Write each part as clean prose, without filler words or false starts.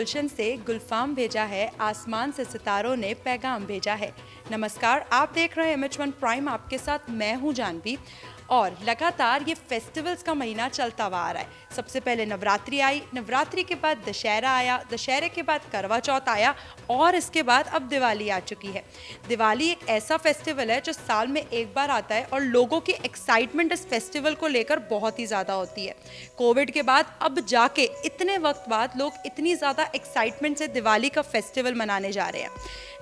गुलशन से गुलफाम भेजा है, आसमान से सितारों ने पैगाम भेजा है। नमस्कार, आप देख रहे हैं MH1 प्राइम, आपके साथ मैं हूं जानवी। और लगातार ये फेस्टिवल्स का महीना चलता हुआ आ रहा है। सबसे पहले नवरात्रि आई, नवरात्रि के बाद दशहरा आया, दशहरे के बाद करवा चौथ आया और इसके बाद अब दिवाली आ चुकी है। दिवाली एक ऐसा फेस्टिवल है जो साल में एक बार आता है और लोगों की एक्साइटमेंट इस फेस्टिवल को लेकर बहुत ही ज़्यादा होती है। कोविड के बाद अब जाके इतने वक्त बाद लोग इतनी ज़्यादा एक्साइटमेंट से दिवाली का फेस्टिवल मनाने जा रहे हैं।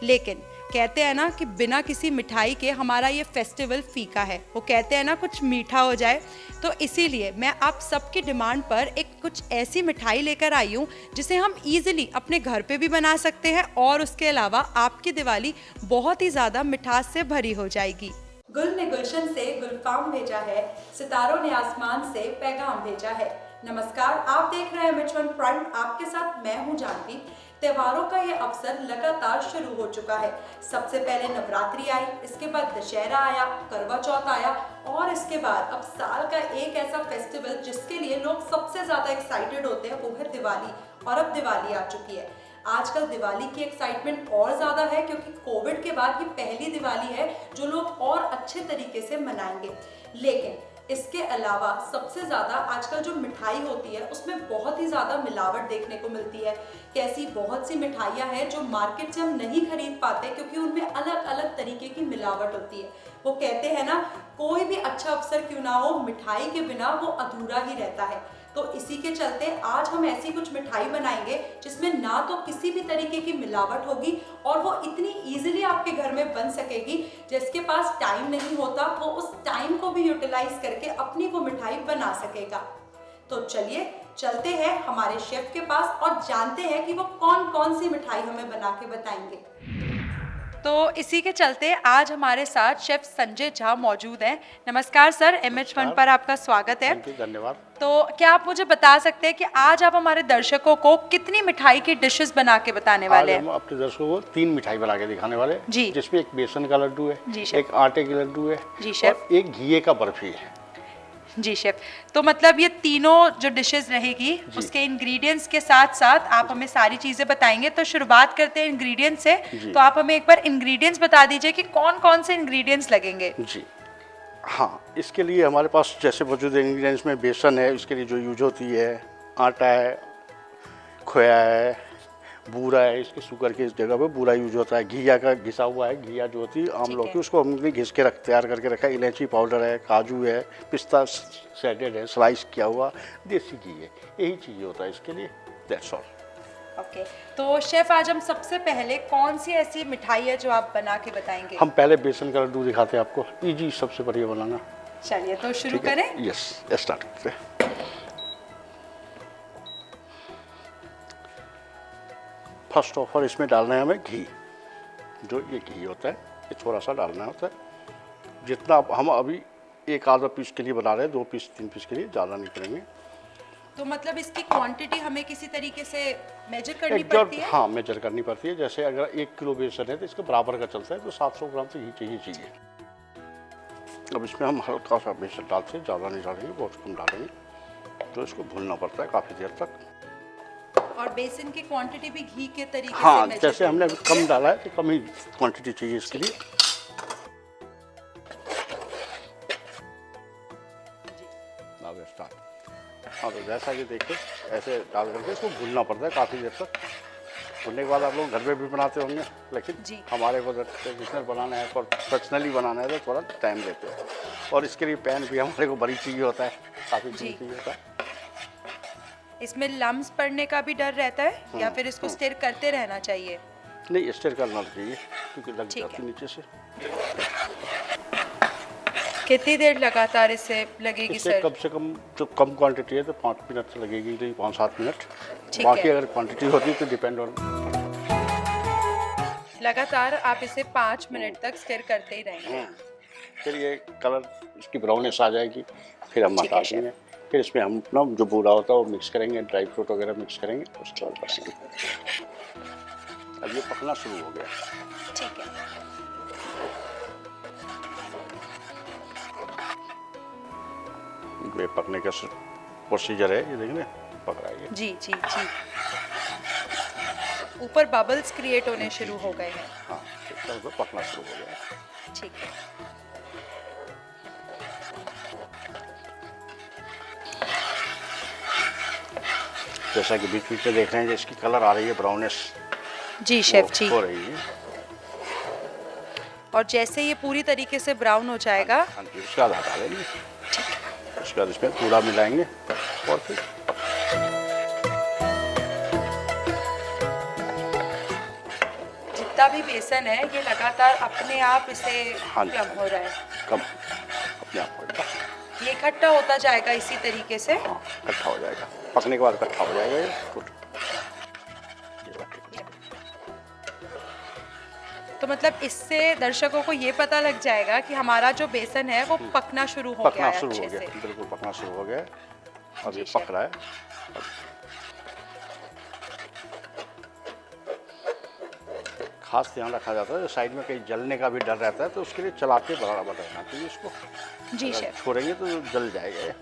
लेकिन कहते हैं ना कि बिना किसी मिठाई के हमारा ये फेस्टिवल फीका है। वो कहते हैं ना कुछ मीठा हो जाए, तो इसीलिए मैं आप सबकी डिमांड पर एक कुछ ऐसी मिठाई लेकर आई हूँ जिसे हम इजीली अपने घर पे भी बना सकते हैं और उसके अलावा आपकी दिवाली बहुत ही ज़्यादा मिठास से भरी हो जाएगी। गुल ने गुलशन से गुलफाम भेजा है, सितारों ने आसमान से पैगाम भेजा है। नमस्कार, आप देख रहे हैं MH1 प्राइम, आपके साथ मैं हूं जानवी। त्योहारों का ये अवसर लगातार शुरू हो चुका है। सबसे पहले नवरात्रि आई, इसके बाद दशहरा आया, करवा चौथ आया और इसके बाद अब साल का एक ऐसा फेस्टिवल जिसके लिए लोग सबसे ज्यादा एक्साइटेड होते हैं, वो है दिवाली। और अब दिवाली आ चुकी है। आजकल दिवाली की एक्साइटमेंट और ज़्यादा है क्योंकि कोविड के बाद ये पहली दिवाली है जो लोग और अच्छे तरीके से मनाएंगे। लेकिन इसके अलावा सबसे ज़्यादा आजकल जो मिठाई होती है उसमें बहुत ही ज़्यादा मिलावट देखने को मिलती है। कैसी बहुत सी मिठाइयाँ हैं जो मार्केट से हम नहीं खरीद पाते क्योंकि उनमें अलग अलग तरीके की मिलावट होती है। वो कहते हैं ना, कोई भी अच्छा अवसर क्यों ना हो, मिठाई के बिना वो अधूरा ही रहता है। तो इसी के चलते आज हम ऐसी कुछ मिठाई बनाएंगे जिसमें ना तो किसी भी तरीके की मिलावट होगी और वो इतनी इजीली आपके घर में बन सकेगी। जिसके पास टाइम नहीं होता वो उस टाइम को भी यूटिलाइज करके अपनी वो मिठाई बना सकेगा। तो चलिए चलते हैं हमारे शेफ के पास और जानते हैं कि वो कौन कौन सी मिठाई हमें बना के बताएंगे। तो इसी के चलते आज हमारे साथ शेफ संजय झा मौजूद हैं। नमस्कार सर, MH1 पर आपका स्वागत है। धन्यवाद। तो क्या आप मुझे बता सकते हैं कि आज आप हमारे दर्शकों को कितनी मिठाई की डिशेस बना के बताने वाले हैं? हम अपने दर्शकों को 3 मिठाई बना के दिखाने वाले हैं जी, जिसमें एक बेसन का लड्डू है, एक आटे की लड्डू है जी शेफ, और एक घी का बर्फी है। जी शेफ। तो मतलब ये तीनों जो डिशेस रहेगी उसके इंग्रेडिएंट्स के साथ साथ आप हमें सारी चीजें बताएंगे। तो शुरुआत करते हैं इंग्रेडिएंट्स से। तो आप हमें एक बार इंग्रेडिएंट्स बता दीजिए कि कौन कौन से इंग्रेडिएंट्स लगेंगे। जी हाँ, इसके लिए हमारे पास जैसे मौजूद इंग्रेडिएंट्स में बेसन है, इसके लिए जो यूज होती है, आटा है, खोया है, बूरा है, इसके शुगर की इस जगह पे बूरा यूज होता है। घिया का घिसा हुआ है, घिया जो होती है आम लोग की, उसको हमने घिस के तैयार करके रखा है। इलायची पाउडर है, काजू है, पिस्ता सैलेड है, स्लाइस किया हुआ, देसी घी है। यही चीज़ होता है इसके लिए। That's all. ओके, तो शेफ आज हम सबसे पहले कौन सी ऐसी मिठाई है जो आप बना के बताएंगे? हम पहले बेसन का लड्डू दिखाते हैं आपको, इजी सबसे बढ़िया बनाना। चलिए तो शुरू करें। यस, स्टार्ट करते हैं। फर्स्ट ऑफ ऑल इसमें डालना है हमें घी। जो ये घी होता है ये थोड़ा सा डालना होता है। जितना हम अभी एक आधा पीस के लिए बना रहे हैं, 2 पीस 3 पीस के लिए, ज़्यादा नहीं करेंगे। तो मतलब इसकी क्वांटिटी हमें किसी तरीके से मेजर करनी पड़ती है? हाँ, मेजर करनी पड़ती है। जैसे अगर 1 किलो बेसन है तो इसके बराबर का चलता है, तो 700 ग्राम तो घी चाहिए। अब इसमें हम हल्का सा बेसन डालते हैं, ज़्यादा नहीं डालेंगे, बहुत कम डालेंगे। तो इसको भूनना पड़ता है काफ़ी देर तक। और बेसन की क्वांटिटी भी घी के तरीके हाँ, से जैसे हमने अभी कम डाला है तो कम ही क्वांटिटी चाहिए इसके लिए। अब स्टार्ट। हाँ, तो जैसा कि देखिए ऐसे डाल करके इसको भूनना पड़ता है काफ़ी देर तक। भूनने के बाद आप लोग घर में भी बनाते होंगे, लेकिन हमारे को जिसने बनाना है, प्रोफेशनली बनाना है तो थोड़ा टाइम लेते हैं। और इसके लिए पैन भी हमारे को बड़ी चाहिए होता है, काफ़ी चाहिए होता है। इसमें लम्स पड़ने का भी डर रहता है या फिर इसको स्टिर करते रहना चाहिए? नहीं, स्टिर करना चाहिए क्योंकि लग जाती है नीचे से। कितनी देर लगातार इससे लगेगी सर? कम से कम जो कम क्वांटिटी है तो 5 मिनट लगेगी, नहीं 5-7 मिनट। बाकी अगर क्वांटिटी होती है तो डिपेंड ऑन। लगातार आप इसे 5 मिनट तक स्टिर करते ही रहेंगे। फिर ये कलर इसकी ब्राउनिश आ जाएगी, फिर हम हटा देंगे। फिर इसमें हम अपना जो बूरा होता है वो मिक्स करेंगे, ड्राई फ्रूट वगैरह मिक्स करेंगे, उसके बाद बनाएंगे। अब ये पकना शुरू हो गया। ठीक है। ये पकने का प्रोसीजर है, ये देखिए पक रहा है। जी जी जी। ऊपर बबल्स क्रिएट होने शुरू हो गए हैं। हाँ, इसका मतलब पकना शुरू हो गया है। ठीक है। जैसा कि बीच बीच में देख रहे हैं, इसकी कलर आ रही है ब्राउनिश जी शेफ जी। हो रही है। और जैसे ये पूरी तरीके से ब्राउन हो जाएगा, हाँ जी, उसके बाद हटा देंगे। उसके बाद इसमें पूरा मिलाएंगे और फिर जितना भी बेसन है ये लगातार अपने आप इसे हाँ जी, कम हो रहा है। कम अपने आप हो जाएगा। ये इकट्ठा होता जाएगा इसी तरीके से। हाँ, इकट्ठा हो जाएगा। पकने के बाद इकट्ठा हो जाएगा ये फूड। तो मतलब इससे दर्शकों को ये पता लग जाएगा कि हमारा जो बेसन है वो पकना शुरू हो गया पकना है शुरू हो अच्छे गया, से। बिल्कुल पकना शुरू हो गया। अब ये जी, पक रहा है। खास ध्यान रखा जाता है, साइड में कहीं जलने का भी डर रहता है, तो उसके लिए चलाते बराबर रहना चाहिए इसको। जी अगर शेफ। छोड़ेंगे तो जल जाएगा ये।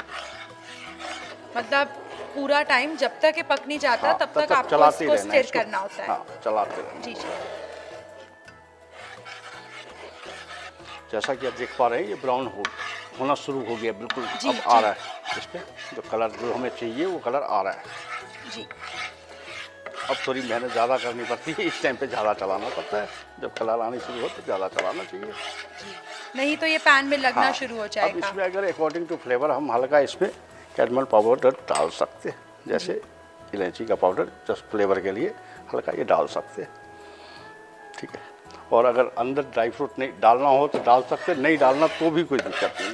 मतलब पूरा टाइम जब तक ये पक नहीं जाता हाँ, तब तक आपको चलाते ही इसको रहना है स्टिर करना होता है। हाँ, चलाते रहना। जी शेफ। जैसा कि आप देख पा रहे हैं, ये ब्राउन होना शुरू हो गया बिल्कुल। जी, अब आ जी। रहा है इस पे जो कलर जो हमें चाहिए वो कलर आ रहा है। जी अब थोड़ी मेहनत ज़्यादा करनी पड़ती है, इस टाइम पे ज़्यादा चलाना पड़ता है। जब कलर आनी शुरू हो तो ज़्यादा चलाना चाहिए। नहीं तो ये पैन में लगना हाँ, शुरू हो अब जाएगा। इसमें अगर अकॉर्डिंग टू फ्लेवर हम हल्का इसमें कैरमल पाउडर डाल सकते हैं, जैसे इलायची का पाउडर जस्ट फ्लेवर के लिए हल्का ये डाल सकते हैं। ठीक है। और अगर अंदर ड्राई फ्रूट नहीं डालना हो तो डाल सकते हैं, नहीं डालना तो भी कोई दिक्कत नहीं।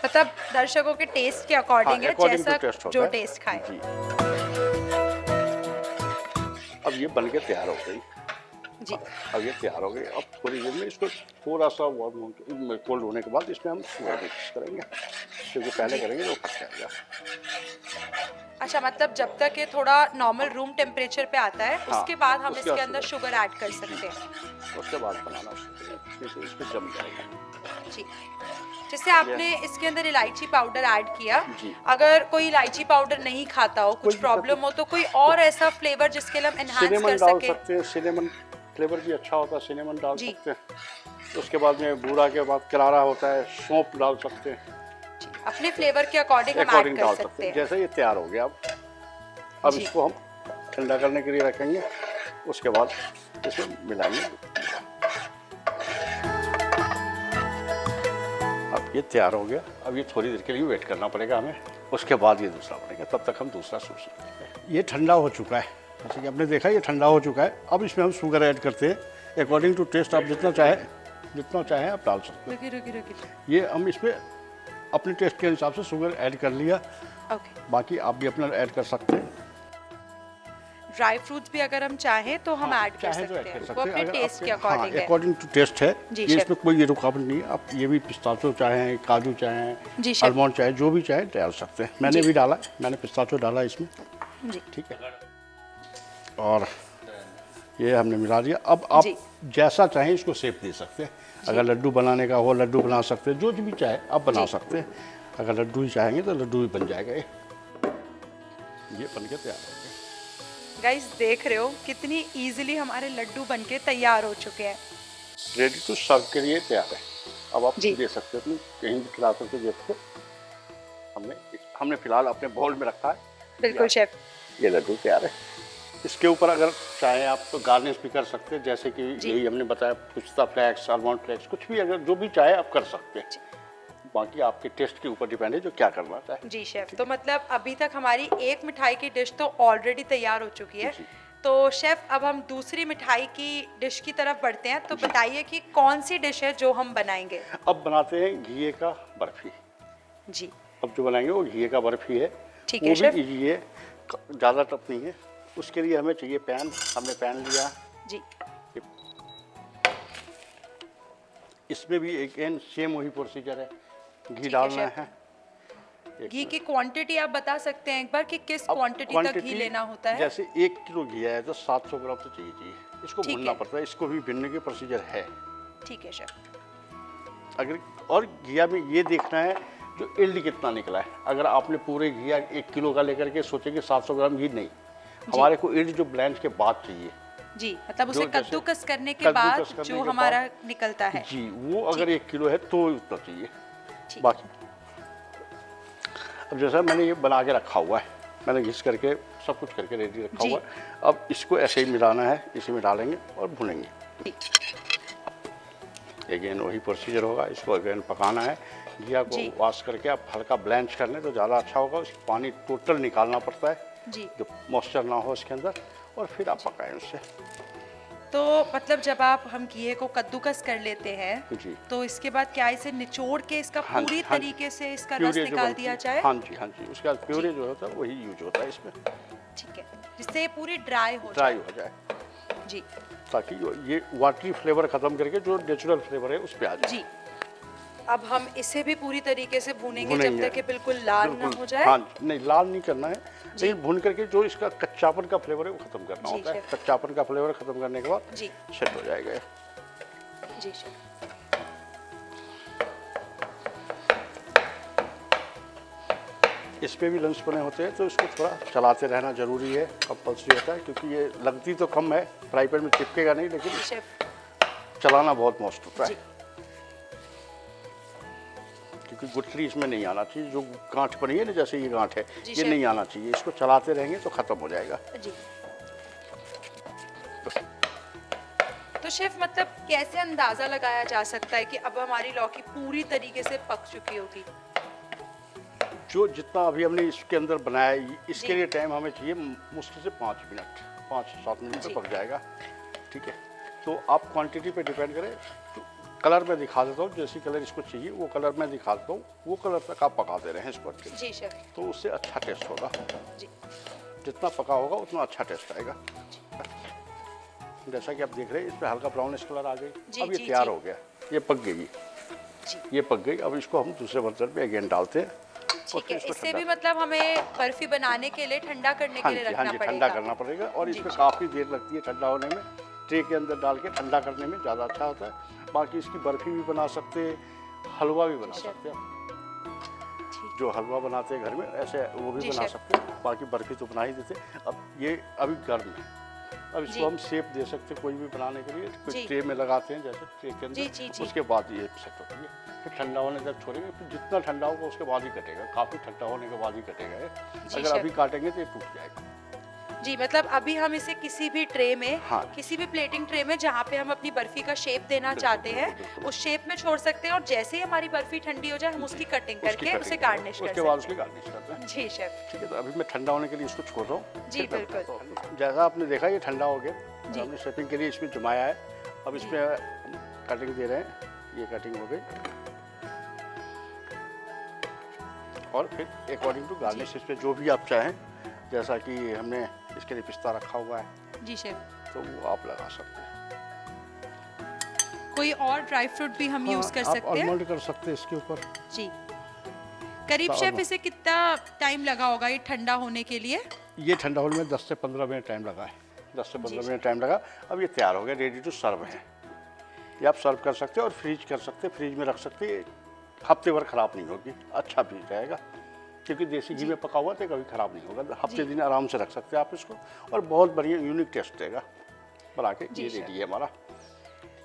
मतलब दर्शकों के टेस्ट के हाँ, अकॉर्डिंग है, according to जैसा taste होता जो है। टेस्ट खाए। जी। अब ये बन के तैयार हो गई। जी अब ये तैयार हो गई। अब थोड़ी देर में इसको थोड़ा सा कोल्ड होने के बाद इसमें हम शुगर मिक्स करेंगे, क्योंकि पहले करेंगे तो फट जाएगा। अच्छा, मतलब जब तक ये थोड़ा नॉर्मल रूम टेम्परेचर पे आता है हाँ, उसके बाद हम उसके इसके बाद अंदर शुगर। शुगर ऐड कर सकते हैं। उसके बाद बनाना इस पे जम जाएगा। जी। जैसे आपने इसके अंदर इलायची पाउडर ऐड किया, जी। अगर कोई इलायची पाउडर नहीं खाता हो, कुछ दिक्कत प्रॉब्लम हो, तो कोई और ऐसा फ्लेवर जिसके लिए हम एनहांस सिनेमन कर डाल सके? सकते हैं, सिनेमन फ्लेवर भी अच्छा होता है, सिनेमन डाल जी। सकते हैं। उसके बाद में बूरा के बाद करारा होता है, सौंफ डाल सकते हैं। जी, अपने फ्लेवर के अकॉर्डिंग हम ऐड अकॉर्डिंग कर डाल सकते सकते हैं। हैं। जैसे ये तैयार हो गया, अब जी। इसको हम ठंडा करने के लिए रखेंगे। उसके बाद इसमें मिलाएंगे। अब ये तैयार हो गया। अब ये थोड़ी देर के लिए वेट करना पड़ेगा हमें, उसके बाद ये दूसरा बनेगा। तब तक हम दूसरा सोच सकते हैं। ये ठंडा हो चुका है, जैसे कि आपने देखा ये ठंडा हो चुका है। अब इसमें हम शुगर ऐड करते हैं अकॉर्डिंग टू टेस्ट। आप जितना चाहें आप डाल सकते हैं। रुकी। ये हम इसमें अपने टेस्ट के हिसाब से शुगर ऐड कर लिया। ओके। बाकी आप भी अपना ऐड कर सकते हैं। ड्राई फ्रूट्स भी अगर हम चाहें तो हम ऐड कर चाहे तो सकते ऐड हैं, कर वो सकते अपने हैं। टेस्ट के अकॉर्डिंग है। अकॉर्डिंग टू टेस्ट है। जी, ये शेफ। इसमें कोई ये रुकावट नहीं है। आप ये भी पिस्ताचो चाहें, काजू चाहें, जी, शेफ। आलमंड चाहें, जो भी चाहें डाल सकते हैं। मैंने जी। भी डाला, मैंने पिस्ताचो डाला इसमें। जी। ठीक है। और ये हमने मिला दिया। अब आप जी। जैसा चाहें इसको शेप दे सकते हैं। अगर लड्डू बनाने का हो लड्डू बना सकते हैं, जो भी चाहे आप बना जी। सकते हैं। अगर लड्डू ही चाहेंगे तो लड्डू भी बन जाएगा। ये बन के तैयार हो गया। गाइस देख रहे हो कितनी इजीली हमारे लड्डू बनके तैयार हो चुके हैं। रेडी टू सर्व के लिए तैयार है। अब आप जी। दे सकते हो, अपनी कहीं भी खिला सकते हो। देखो हमने फिलहाल अपने बाउल में रखा है। बिल्कुल शेफ। ये लड्डू तैयार है। इसके ऊपर अगर चाहें आप तो गार्निश भी कर सकते हैं, जैसे कि जी। यही हमने बताया, पिस्ता फ्लेक्स, आलमंड फ्लेक्स, कुछ भी अगर जो भी चाहे आप कर सकते हैं। बाकी आपके टेस्ट के ऊपर डिपेंड है जो क्या करना चाहे। जी शेफ, तो मतलब अभी तक हमारी एक मिठाई की डिश तो ऑलरेडी तैयार हो चुकी है। जी। तो शेफ अब हम दूसरी मिठाई की डिश की तरफ बढ़ते हैं। तो बताइए कि कौन सी डिश है जो हम बनाएंगे? अब बनाते हैं घी का बर्फी। जी अब जो बनाएंगे वो घी का बर्फी है। ठीक वो है भी शेफ। इजी है, ज़्यादा टफ नहीं है। उसके लिए हमें चाहिए पैन। हमने पैन लिया। जी इसमें भी एक सेम वही प्रोसीजर है। घी है डालना शेफ। है। घी की क्वांटिटी आप बता सकते हैं एक बार कि किस अब क्वांटिटी तक घी quantity लेना होता है? जैसे 1 किलो घी है तो 700 ग्राम तो चाहिए। इसको ठीक भुनना है। पड़ता है, इसको भी भुनने की प्रोसीजर है। ठीक है शेफ। अगर और घिया में ये देखना है जो इल्ड कितना निकला है। अगर आपने पूरे घिया 1 किलो का लेकर के सोचे कि 700 ग्राम घी, नहीं, हमारे को इल्ड जो ब्लेंड के बाद चाहिए। जी, मतलब उसे जो जैसे कद्दूकस करने के बाद कद्दूकस करने जो के हमारा बाद निकलता है। जी, वो अगर 1 किलो है तो उतना चाहिए। ठीक। बाकी अब जैसा मैंने ये बना के रखा हुआ है, मैंने घिस करके सब कुछ करके रेडी रखा जी। हुआ है। अब इसको ऐसे ही मिलाना है, इसी में डालेंगे और भुनेंगे। जी। अगेन वही प्रोसीजर होगा, इसको अगेन पकाना है। घिया को जी। वॉश करके आप हल्का ब्लेंच कर लें तो ज़्यादा अच्छा होगा। उसका पानी टोटल निकालना पड़ता है, जी। जो मॉइस्चर ना हो इसके अंदर, और फिर आप पकाएं उससे। तो मतलब जब आप हम घिए को कद्दूकस कर लेते हैं जी। तो इसके बाद क्या इसे निचोड़ के इसका हाँ जी, पूरी हाँ जी। तरीके से इसका रस प्यूरे जो निकाल बनती दिया है, जाए? हाँ जी, हाँ जी। उसके बाद प्यूरे जो होता है वही यूज होता है इसमें, ठीक है, जिससे ये पूरी ड्राई हो ड्राई जाए। हो जाए, जी। ताकि ये वाटरी फ्लेवर खत्म करके जो नेचुरल फ्लेवर है उस पे आ जाए। जी। अब हम इसे भी पूरी तरीके से भूनेंगे जब भुनेंगे। तक ये बिल्कुल लाल ना बिल्कुल, हो जाए। हाँ जी, नहीं लाल नहीं करना है, जी। लेकिन भून करके जो इसका कच्चापन का फ्लेवर है वो खत्म करना जी, होता है। शेफ। कच्चापन का फ्लेवर खत्म करने के बाद जी। सेट हो जाएगा ये। जी शेफ। इसमें भी लंच बने होते हैं तो इसको थोड़ा चलाते रहना जरूरी है, कंपल्सरी होता है, क्योंकि ये लगती तो कम है, फ्राई पैन में चिपकेगा नहीं, लेकिन जी शेफ। चलाना बहुत मस्त होता जी। है, क्योंकि गुठली इसमें नहीं आना चाहिए। जो गांठ बनी है ना, जैसे ये गांठ है, जी, ये शेफ। नहीं आना चाहिए। इसको चलाते रहेंगे तो खत्म हो जाएगा। जी। तो शेफ मतलब कैसे अंदाजा लगाया जा सकता है कि अब हमारी लौकी पूरी तरीके से पक चुकी होगी? जो जितना अभी हमने इसके अंदर बनाया है, इसके जी। लिए टाइम हमें चाहिए मुश्किल से 5 मिनट, 5-7 मिनट जी। में पक जाएगा। ठीक है, तो आप क्वांटिटी पे डिपेंड करें। तो कलर मैं दिखा देता हूँ, जैसी कलर इसको चाहिए वो कलर मैं दिखा देता हूँ, वो कलर तक आप पकाते रहें इसको अच्छे से, जी शेफ। तो उससे अच्छा टेस्ट होगा। जी। जितना पका होगा उतना अच्छा टेस्ट आएगा। जैसा कि आप देख रहे हैं, इस पर हल्का ब्राउनिश कलर आ गई। जी, अब ये जी, तैयार जी। हो गया, ये पक गई, जी। ये पक गई। अब इसको हम दूसरे बर्तन में अगेन डालते हैं। और ठीक फिर है, इसको इससे ठंडा- भी मतलब हमें बर्फी बनाने के लिए ठंडा करने हाँ के लिए जी, हाँ रखना जी, पड़ेगा। ठंडा करना पड़ेगा। और जी, इसमें जी। काफ़ी देर लगती है ठंडा होने में। ट्रे के अंदर डाल के ठंडा करने में ज़्यादा अच्छा होता है। बाकी इसकी बर्फी भी बना सकते हैं, हलवा भी बना जी, सकते हैं। ठीक। जो हलवा बनाते हैं घर में, ऐसे वो भी जी, बना शेफ। सकते हैं। बाकी बर्फी तो बना ही देते। अब ये अभी गर्म है, अब जी। इसको हम शेप दे सकते हैं कोई भी बनाने के लिए। जी। कोई ट्रे में लगाते हैं, जैसे ट्रे के जी, जी, अंदर, जी। उसके बाद ये सेट होती है। फिर ठंडा होने तक छोड़ेंगे, फिर जितना ठंडा होगा उसके बाद ही कटेगा। काफ़ी ठंडा होने के बाद ही कटेगा ये। जी, अगर शेफ। अभी काटेंगे तो ये टूट जाएगा। जी, मतलब अभी हम इसे किसी भी ट्रे में, हाँ। किसी भी प्लेटिंग ट्रे में जहाँ पे हम अपनी बर्फी का शेप देना बिल्कुल, चाहते हैं, बिल्कुल, बिल्कुल। उस शेप में छोड़ सकते हैं और जैसे ही हमारी बर्फी ठंडी हो जाए हम उसकी कटिंग उसकी करके कटिंग उसे करेंगे, गार्निश कर उसके बाद सकते उसकी गार्निश करते हैं। हैं। जी शेफ। ठीक है, तो अभी मैं ठंडा होने के लिए इसको छोड़ रहा हूँ। जी, फिर मैं बिल्कुल। बताता हूँ। जैसा आपने देखा ये ठंडा हो गया, जी। हमने शेपिंग के लिए इसमें जमाया है। अब जी। इसमें कटिंग दे रहे हैं, ये कटिंग हो गई। और फिर अकॉर्डिंग टू गार्निश इस पे जो भी आप चाहें, जैसा कि हमने इसके लिए पिस्ता रखा हुआ है जी शेफ। तो वो आप लगा सकते हैं। कोई और ड्राई फ्रूट भी हम यूज कर आप सकते हैं? आलमंड कर सकते हैं इसके ऊपर। जी। करीब तो शेफ almond। इसे कितना टाइम लगा होगा ये ठंडा होने के लिए? ये ठंडा होने में 10 से 15 मिनट टाइम लगा है। 10 से 15 मिनट टाइम लगा। अब ये तैयार हो गया, रेडी टू सर्व है। ये आप सर्व कर सकते हैं और फ्रीज कर सकते हैं, फ्रीज में रख सकते हैं। हफ्ते भर खराब नहीं होगी, अच्छा भी रहेगा, क्योंकि देसी घी में पका हुआ तो कभी खराब नहीं होगा। हफ्ते दिन आराम से रख सकते हैं आप इसको, और बहुत बढ़िया यूनिक टेस्ट देगा बना के। जी, ये शेफ। रेडी है हमारा।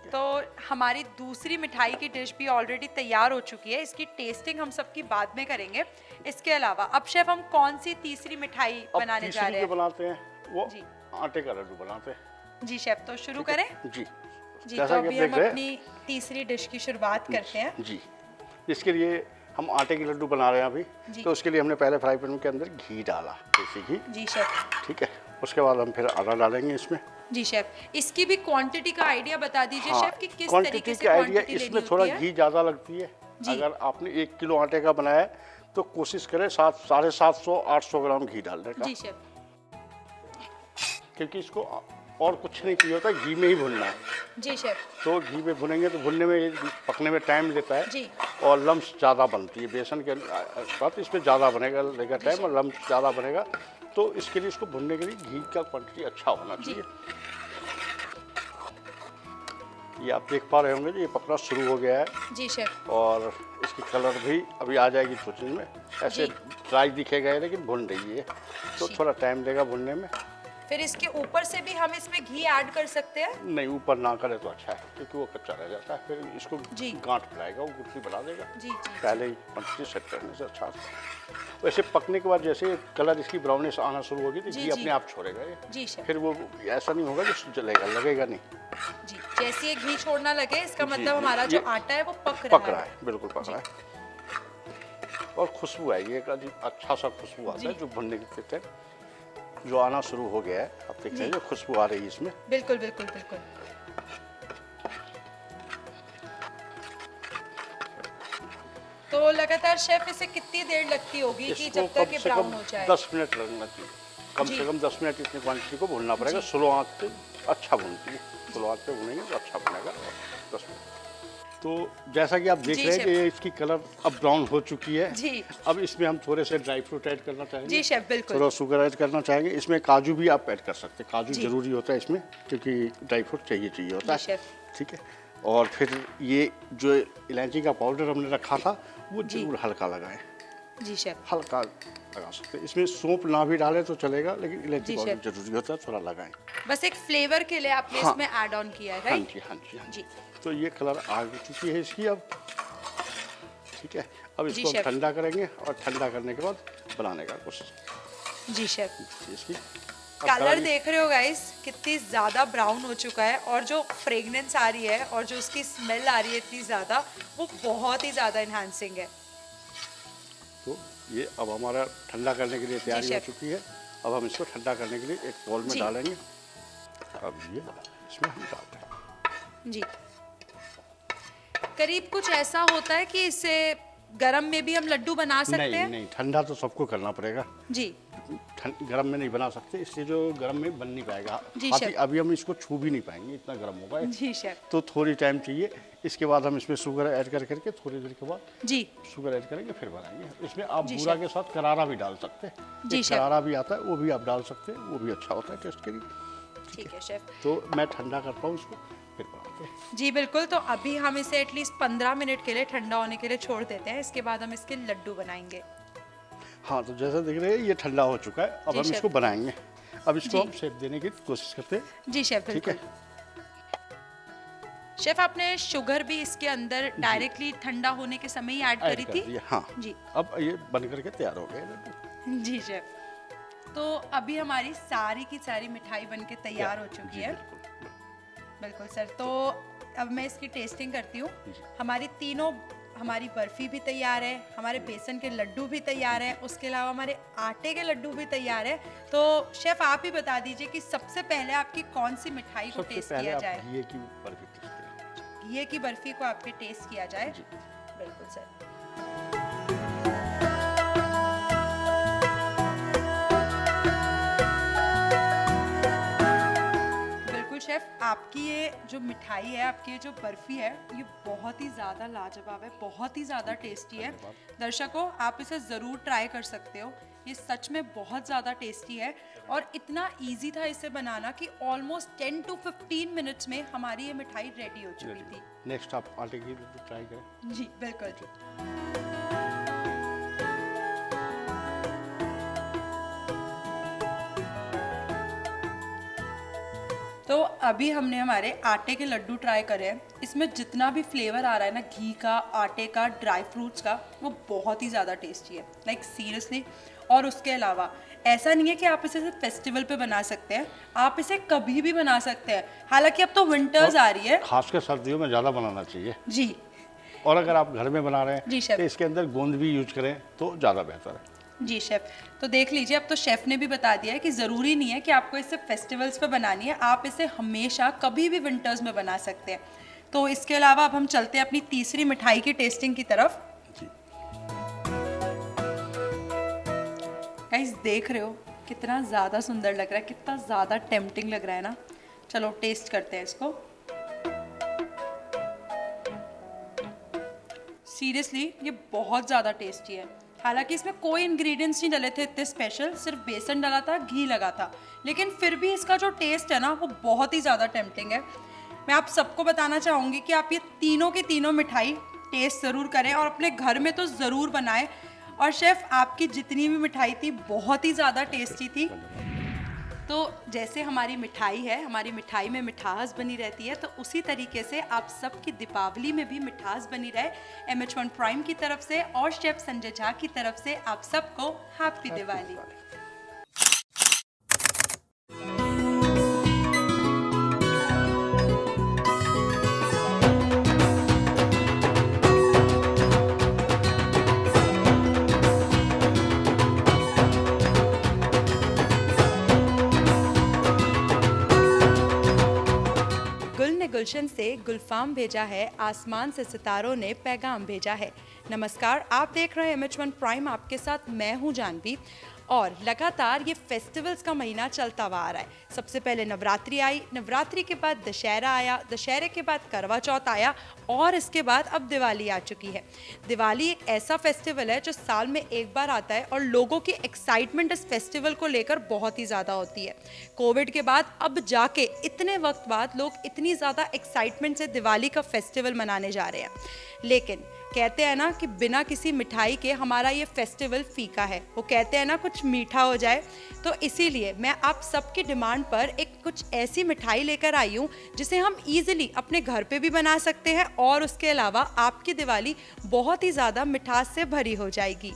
तो हमारी दूसरी मिठाई की डिश भी ऑलरेडी तैयार हो चुकी है, इसकी टेस्टिंग हम सबकी बाद में करेंगे। इसके अलावा अब शेफ हम कौन सी तीसरी मिठाई अब बनाने जा तीसरी रहे जो हैं? बनाते हैं वो जी। आटे का लड्डू बनाते हैं। जी शेफ, तो शुरू करें? जी, जी, तो जैसा कि अभी आप हम देख रहे हैं। अपनी तीसरी डिश की शुरुआत करते हैं। जी, इसके लिए हम आटे के लड्डू बना रहे हैं अभी। जी। तो उसके लिए हमने पहले फ्राई पैन के अंदर घी डाला, देसी घी। जी शेफ। ठीक है, उसके बाद हम फिर आटा डालेंगे इसमें। जी शेफ, इसकी भी क्वांटिटी का आइडिया बता दीजिए शेफ कि किस क्वांटिटी तरीके से का आइडिया, क्वांटिटी लेनी इसमें थोड़ा होती है? घी ज़्यादा लगती है। जी। अगर आपने 1 किलो आटे का बनाया है तो कोशिश करें 750-800 ग्राम घी डालने का, जी शेफ। क्योंकि इसको और कुछ नहीं चाहिए होता, घी में ही भुनना है। जी शेफ। तो घी में भुनेंगे तो भुनने में, पकने में टाइम लेता है। जी। और लम्स ज़्यादा बनती है बेसन के साथ, इसमें ज़्यादा बनेगा, लेगा टाइम, और लम्स ज़्यादा बनेगा। तो इसके लिए, इसको भुनने के लिए घी का क्वांटिटी अच्छा होना चाहिए। ये आप देख पा रहे होंगे कि ये पकना शुरू हो गया है। जी शेफ। और इसकी कलर भी अभी आ जाएगी कुछ में, ऐसे जी। ड्राई दिखेगा ये, लेकिन भुन रही है तो जी। थोड़ा टाइम लेगा भुनने में। फिर इसके ऊपर से भी हम इसमें घी ऐड कर सकते हैं? नहीं, ऊपर ना करे तो अच्छा है, क्योंकि वो कच्चा रह जाता है, फिर इसको जी। गांठ बनाएगा, वो गुठली बना देगा। जी जी पहले ही क्वांटिटी सेट करने से अच्छा होता है। वैसे पकने के बाद जैसे कलर इसकी ब्राउनिश आना शुरू होगी तो जी, घी जी। अपने आप छोड़ेगा ये। जी शेफ। फिर वो ऐसा नहीं होगा कि जलेगा, लगेगा नहीं। जी, जैसे ये घी छोड़ना लगे इसका जी, मतलब जी, हमारा जो ये आटा है वो पक पक रहा रहा है। है, बिल्कुल पक रहा है। और खुशबू आएगी, एक अच्छा सा खुशबू आता है जो भुनने के टाइम जो आना शुरू हो गया है। आप देख रहे हैं जो खुशबू आ रही है इसमें। बिल्कुल बिल्कुल बिल्कुल। तो लगातार शेफ इसे कितनी देर लगती होगी कि इसको जब तक ये कम से ब्राउन कम हो जाए? 10 मिनट लगना चाहिए, कम जी। से कम 10 मिनट इतनी क्वांटिटी को भूनना पड़ेगा। जी। स्लो आंच पे अच्छा भूनती है, स्लो आंच पे भूनेंगे तो अच्छा बनेगा। 10 मिनट। तो जैसा कि आप देख जी, रहे हैं कि शेफ। इसकी कलर अब ब्राउन हो चुकी है। जी। अब इसमें हम थोड़े से ड्राई फ्रूट ऐड करना चाहेंगे। जी शेफ, बिल्कुल। थोड़ा शुगर ऐड करना चाहेंगे। इसमें काजू भी आप ऐड कर सकते हैं, काजू जी। जरूरी होता है इसमें, क्योंकि ड्राई फ्रूट चाहिए होता जी, है। शेफ। ठीक है। और फिर ये जो इलायची का पाउडर हमने रखा था वो जी। जरूर हल्का लगाएं, जी शेफ। हल्का लगा सकते हैं। इसमें सौंफ ना भी डालें तो चलेगा, लेकिन इलायची जी, पाउडर शेफ। जरूरी होता है, थोड़ा लगाएं। बस एक फ्लेवर के लिए आपने हाँ। इसमें ऐड ऑन किया है, हाँ राइट? जी, हाँ जी, हाँ जी। जी। तो ये कलर आ चुकी है इसकी अब। ठीक है। अब जी, इसको हम शेफ। ठंडा करेंगे और ठंडा करने के बाद बनाने का कोशिश जी शेफ। इसकी। अब कलर कढ़ाई- देख रहे हो गाइस, कितनी ज़्यादा ब्राउन हो चुका है और जो फ्रेगनेंस आ रही है और जो उसकी स्मेल आ रही है इतनी ज़्यादा, वो बहुत ही ज़्यादा इन्हांसिंग है। तो ये अब हमारा ठंडा करने के लिए तैयारी हो शेफ। चुकी है। अब हम इसको ठंडा करने के लिए एक बाउल में जी। डालेंगे। अब ये इसमें हम डालते हैं। जी। करीब कुछ ऐसा होता है कि इससे गरम में भी हम लड्डू बना सकते नहीं हैं? नहीं, ठंडा तो सबको करना पड़ेगा। जी। गरम में नहीं बना सकते, इसलिए जो गरम में बन नहीं पाएगा। जी, बाकी शेफ। अभी हम इसको छू भी नहीं पाएंगे, इतना गरम होगा ये। जी शेफ। तो थोड़ी टाइम चाहिए। इसके बाद हम इसमें शुगर ऐड करके थोड़ी देर के बाद जी। शुगर ऐड करेंगे, फिर बनाएंगे। इसमें आप जी, बूरा शेफ। के साथ करारा भी डाल सकते हैं। जी, एक शेफ। करारा भी आता है, वो भी आप डाल सकते हैं, वो भी अच्छा होता है टेस्ट के लिए। ठीक है शेफ। तो मैं ठंडा करता हूँ इसको, फिर बनाते हैं। जी बिल्कुल। तो अभी हम इसे एटलीस्ट 15 मिनट के लिए ठंडा होने के लिए छोड़ देते हैं। इसके बाद हम इसके लड्डू बनाएंगे। हाँ, तो जैसा देख रहे हैं ये ठंडा हो चुका है। अब जी, हम शेफ। इसको बनाएंगे। अब इसको जी। हम शेप देने की कोशिश करते हैं। जी शेफ, ठीक बिल्कुल। है। शेफ, आपने शुगर भी इसके अंदर डायरेक्टली ठंडा होने के समय ही ऐड ऐड करी कर थी? दिया, हाँ। जी। अब ये बन करके तैयार हो गए लड्डू। जी शेफ। तो अभी हमारी सारी की सारी मिठाई बनके तैयार हो चुकी जी, है। बिल्कुल। बिल्कुल सर। तो अब मैं इसकी टेस्टिंग करती हूँ। जी। हमारी बर्फ़ी भी तैयार है, हमारे बेसन के लड्डू भी तैयार हैं, उसके अलावा हमारे आटे के लड्डू भी तैयार है। तो शेफ़ आप ही बता दीजिए कि सबसे पहले आपकी कौन सी मिठाई को सबसे टेस्ट पहले किया आप जाए? घी की बर्फी टेस्ट करें। घी की बर्फ़ी को आपके टेस्ट किया जाए? जी। बिल्कुल सर। बिल्कुल शेफ, आपकी ये जो मिठाई है, आपकी ये जो बर्फ़ी है, ये बहुत ही ज़्यादा लाजवाब है, बहुत ही ज़्यादा टेस्टी है। दर्शकों, आप इसे ज़रूर ट्राई कर सकते हो। ये सच में बहुत ज़्यादा टेस्टी है और इतना इजी था इसे बनाना कि ऑलमोस्ट 10 to 15 मिनट्स में हमारी ये मिठाई रेडी हो चुकी थी। नेक्स्ट आप आटे की लड्डू ट्राई करें। जी बिल्कुल। तो अभी हमने हमारे आटे के लड्डू ट्राई करे हैं। इसमें जितना भी फ्लेवर आ रहा है ना, घी का, आटे का, ड्राई फ्रूट्स का, वो बहुत ही ज़्यादा टेस्टी है, लाइक सीरियसली। और उसके अलावा ऐसा नहीं है कि आप इसे सिर्फ फेस्टिवल पे बना सकते हैं, आप इसे कभी भी बना सकते हैं। हालांकि अब तो विंटर्स आ रही है। खासकर सर्दियों में ज़्यादा बनाना चाहिए। जी और अगर आप घर में बना रहे जी, हैं शेफ। तो इसके अंदर गोंद भी यूज करें तो ज़्यादा बेहतर है। जी शेफ। तो देख लीजिए, अब तो शेफ ने भी बता दिया है कि ज़रूरी नहीं है कि आपको इसे फेस्टिवल्स पे बनानी है, आप इसे हमेशा कभी भी विंटर्स में बना सकते हैं। तो इसके अलावा अब हम चलते हैं अपनी तीसरी मिठाई की टेस्टिंग की तरफ। जी। गाइस देख रहे हो कितना ज़्यादा सुंदर लग रहा है, कितना ज़्यादा टेम्पटिंग लग रहा है ना। चलो टेस्ट करते हैं इसको। सीरियसली ये बहुत ज़्यादा टेस्टी है। हालांकि इसमें कोई इंग्रेडिएंट्स नहीं डले थे इतने स्पेशल, सिर्फ बेसन डला था, घी लगा था, लेकिन फिर भी इसका जो टेस्ट है ना वो बहुत ही ज़्यादा टेम्पटिंग है। मैं आप सबको बताना चाहूँगी कि आप ये तीनों की तीनों मिठाई टेस्ट ज़रूर करें और अपने घर में तो ज़रूर बनाएं। और शेफ़, आपकी जितनी भी मिठाई थी बहुत ही ज़्यादा टेस्टी थी। तो जैसे हमारी मिठाई है, हमारी मिठाई में मिठास बनी रहती है, तो उसी तरीके से आप सबकी दीपावली में भी मिठास बनी रहे। MH1 प्राइम की तरफ से और शेफ संजय झा की तरफ से आप सबको हैप्पी दिवाली। गुल ने गुलशन से गुलफाम भेजा है, आसमान से सितारों ने पैगाम भेजा है। नमस्कार, आप देख रहे हैं MH1 प्राइम, आपके साथ मैं हूं जानवी। और लगातार ये फेस्टिवल्स का महीना चलता हुआ आ रहा है। सबसे पहले नवरात्रि आई, नवरात्रि के बाद दशहरा आया, दशहरे के बाद करवा चौथ आया और इसके बाद अब दिवाली आ चुकी है। दिवाली एक ऐसा फेस्टिवल है जो साल में एक बार आता है और लोगों की एक्साइटमेंट इस फेस्टिवल को लेकर बहुत ही ज़्यादा होती है। कोविड के बाद अब जाके इतने वक्त बाद लोग इतनी ज़्यादा एक्साइटमेंट से दिवाली का फेस्टिवल मनाने जा रहे हैं। लेकिन कहते हैं ना कि बिना किसी मिठाई के हमारा ये फेस्टिवल फीका है। वो कहते हैं ना कुछ मीठा हो जाए, तो इसीलिए मैं आप सबकी डिमांड पर एक कुछ ऐसी मिठाई लेकर आई हूँ जिसे हम इजीली अपने घर पे भी बना सकते हैं और उसके अलावा आपकी दिवाली बहुत ही ज़्यादा मिठास से भरी हो जाएगी।